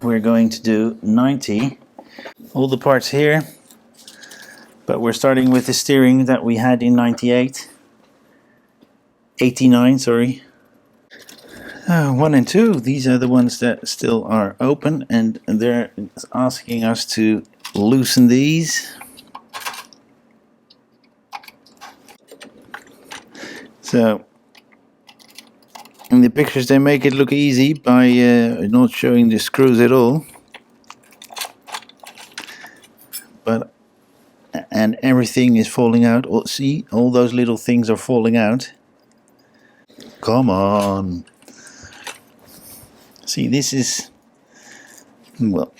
we're going to do 90. All the parts here, but we're starting with the steering that we had in 98. 89, sorry. 1 and 2, these are the ones that still are open, and they're asking us to loosen these. So in the pictures they make it look easy by not showing the screws at all, and everything is falling out. See, all those little things are falling out. Come on. See, this is, well,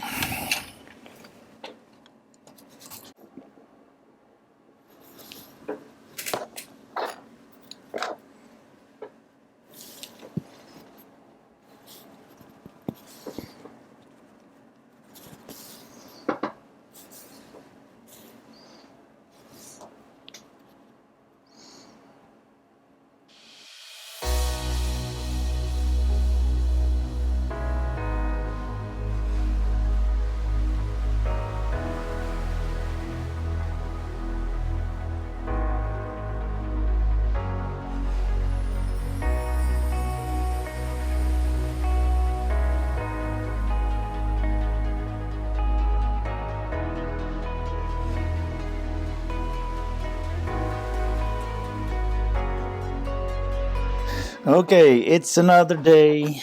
okay, it's another day.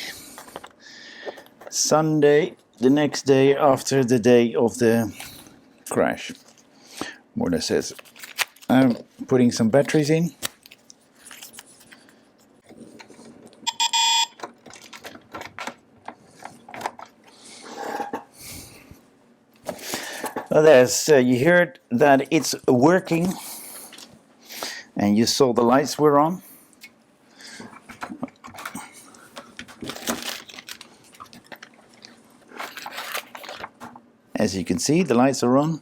Sunday, the next day after the day of the crash. More than says. I'm putting some batteries in. Well, there's, you heard that it's working, and you saw the lights were on. As you can see, the lights are on,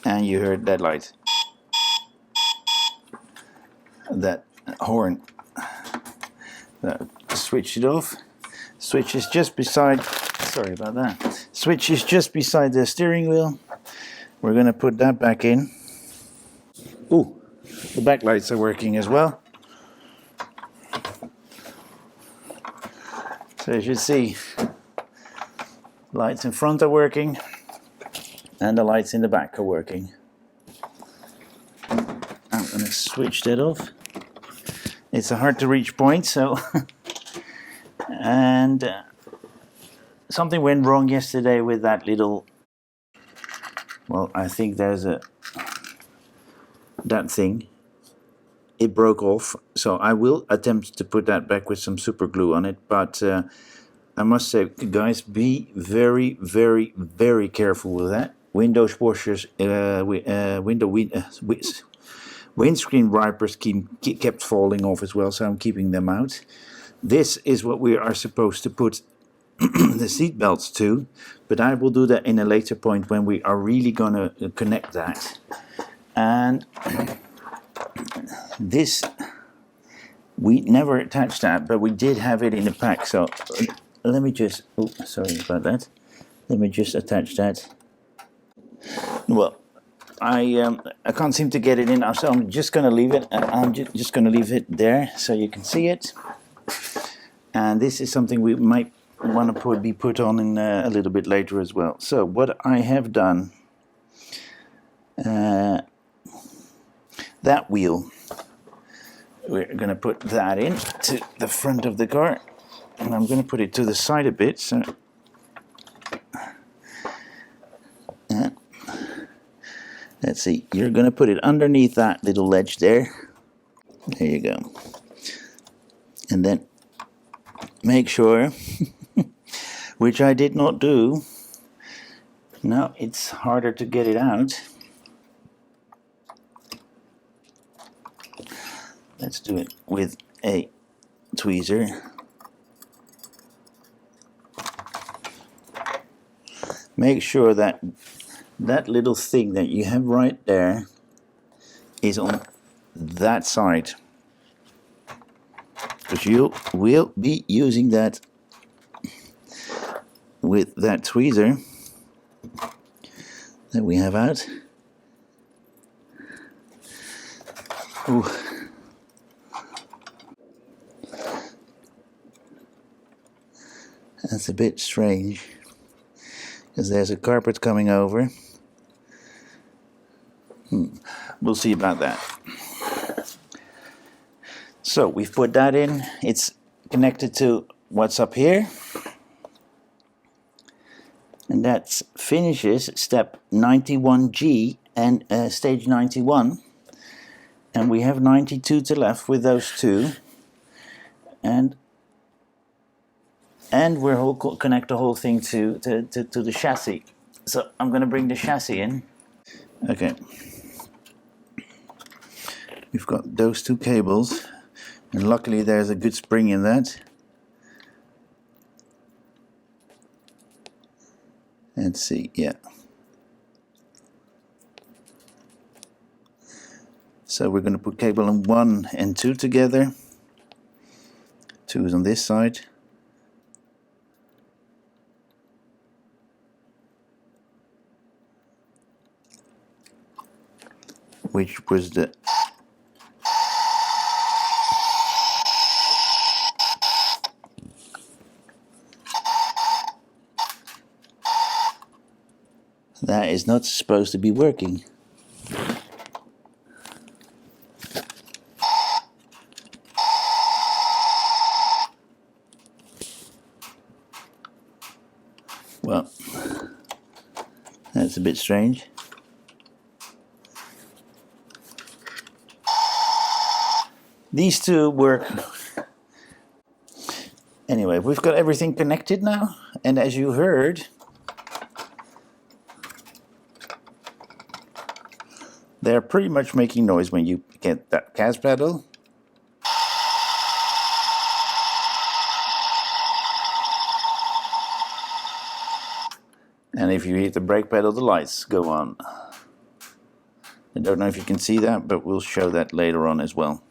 and you heard that light, that horn. Switch it off. Switch is just beside, sorry about that. Switch is just beside the steering wheel. We're going to put that back in. Ooh, the back lights are working as well. So as you see, lights in front are working, and the lights in the back are working. I'm going to switch that off. It's a hard to reach point, so and something went wrong yesterday with that little, well, I think there's that thing. It broke off, so I will attempt to put that back with some super glue on it, but I must say, guys, be very, very, very careful with that. Window washers, windscreen wipers kept falling off as well, so I'm keeping them out. This is what we are supposed to put the seat belts to, but I will do that in a later point when we are really gonna connect that. And this, we never attached that, but we did have it in the pack, so let me just, oh, sorry about that. Let me just attach that. Well, I can't seem to get it in, so I'm just going to leave it. I'm just going to leave it there so you can see it. And this is something we might want to be put on in a little bit later as well. So what I have done, that wheel, we're going to put that in to the front of the car. And I'm going to put it to the side a bit. So, let's see, you're going to put it underneath that little ledge there. There you go. And then make sure, which I did not do. Now it's harder to get it out. Let's do it with a tweezer. Make sure that that little thing that you have right there is on that side, because you will be using that with that tweezer that we have out. Ooh. That's a bit strange, because there's a carpet coming over. We'll see about that. So we've put that in. It's connected to what's up here. And that finishes step 91G and stage 91. And we have 92 to left with those two. And we'll connect the whole thing to the chassis. So I'm going to bring the chassis in. Okay. We've got those two cables. And luckily there's a good spring in that. Let's see, yeah. So we're going to put cable on 1 and 2 together. 2 is on this side. Which was the that is not supposed to be working. Well, that's a bit strange. These two work. Anyway, we've got everything connected now, and as you heard, they're pretty much making noise when you get that gas pedal. And if you hit the brake pedal, the lights go on. I don't know if you can see that, but we'll show that later on as well.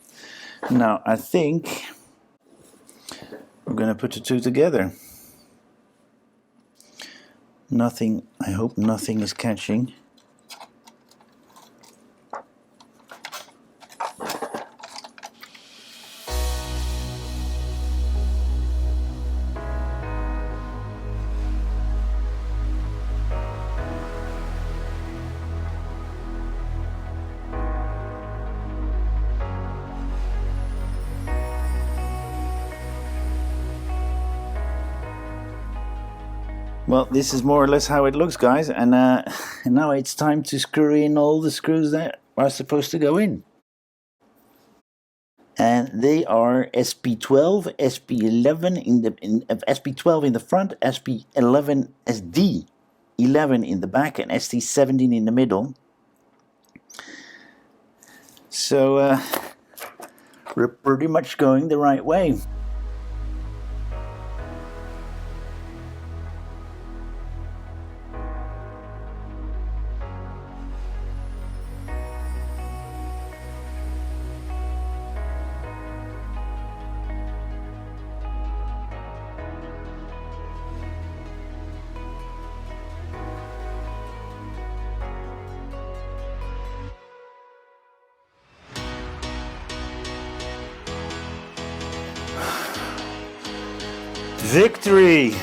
Now, I think we're going to put the two together. Nothing, I hope nothing is catching. Well, this is more or less how it looks, guys, and now it's time to screw in all the screws that are supposed to go in. And they are SP12, SP11 in the SP12 in the front, SP11 SD11 in the back, and ST17 in the middle. So we're pretty much going the right way. Victory!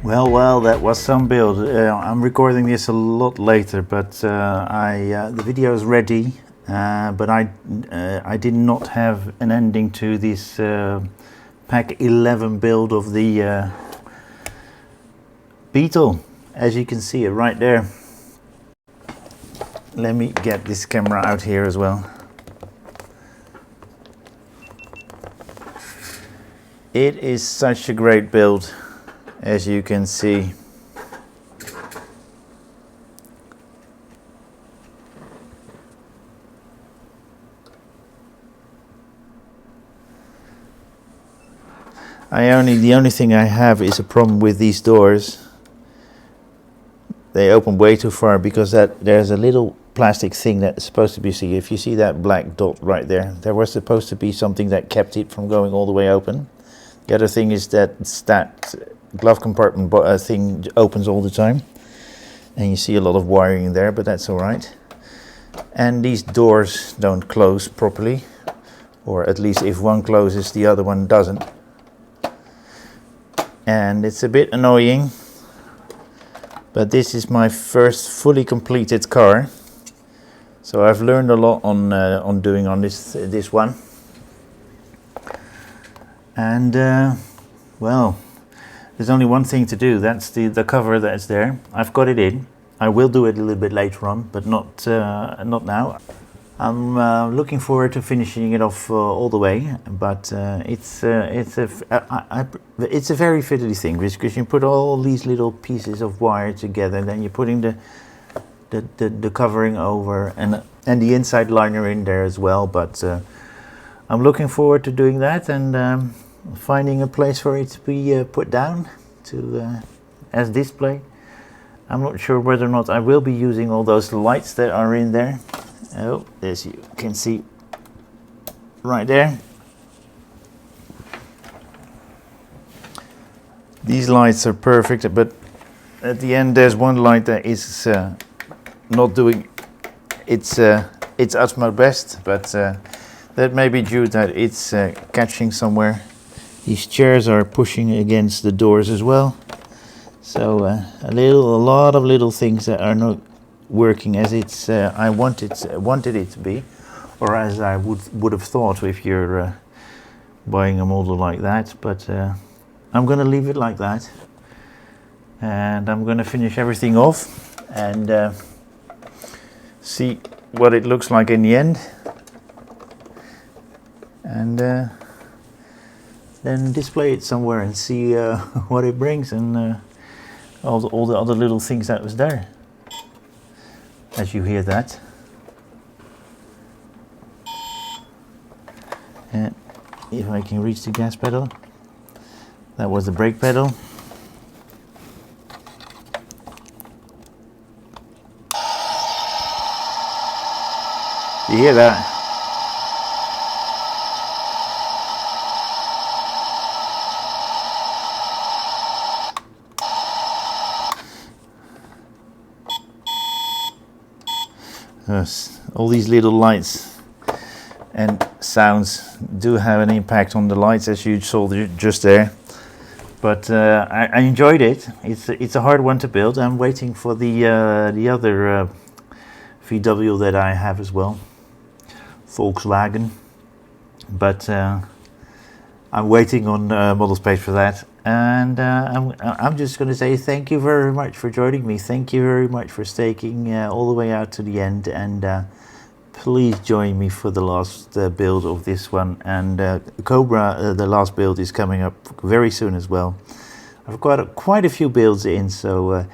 Well, that was some build. I'm recording this a lot later, but the video is ready. But I did not have an ending to this pack 11 build of the Beetle, as you can see it right there. Let me get this camera out here as well. It is such a great build, as you can see. The only thing I have is a problem with these doors. They open way too far because there's a little plastic thing that's supposed to be see. If you see that black dot right there was supposed to be something that kept it from going all the way open. The other thing is that glove compartment thing opens all the time, and you see a lot of wiring there, but that's all right. And these doors don't close properly, or at least if one closes, the other one doesn't. And it's a bit annoying, but this is my first fully completed car, so I've learned a lot on doing on this one. And well, there's only one thing to do. That's the cover that's there. I've got it in. I will do it a little bit later on, but not now. I'm looking forward to finishing it off all the way, but it's a very fiddly thing, because you put all these little pieces of wire together, and then you're putting the covering over and the inside liner in there as well. But I'm looking forward to doing that and finding a place for it to be put down as display. I'm not sure whether or not I will be using all those lights that are in there. Oh, as you can see right there. These lights are perfect, but at the end there's one light that is not doing its utmost best, but that may be due that it's catching somewhere. These chairs are pushing against the doors as well, so a lot of little things that are not working as I wanted it to be, or as I would have thought if you're buying a model like that. But I'm going to leave it like that, and I'm going to finish everything off and see what it looks like in the end, and then display it somewhere and see what it brings, and all the other little things that was there. As you hear that, and if I can reach the gas pedal, that was the brake pedal. You hear that? Yes, all these little lights and sounds do have an impact on the lights, as you saw just there. But I enjoyed it. It's a hard one to build. I'm waiting for the other VW that I have as well, Volkswagen. But I'm waiting on ModelSpace for that. And I'm just going to say thank you very much for joining me. Thank you very much for staking all the way out to the end. And please join me for the last build of this one. And Cobra, the last build, is coming up very soon as well. I've got quite a few builds in, so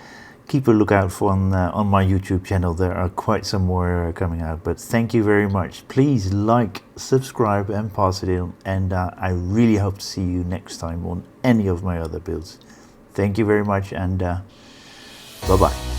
keep a lookout for on my YouTube channel. There are quite some more coming out. But thank you very much. Please like, subscribe and pass it in. And I really hope to see you next time on any of my other builds. Thank you very much, and bye-bye.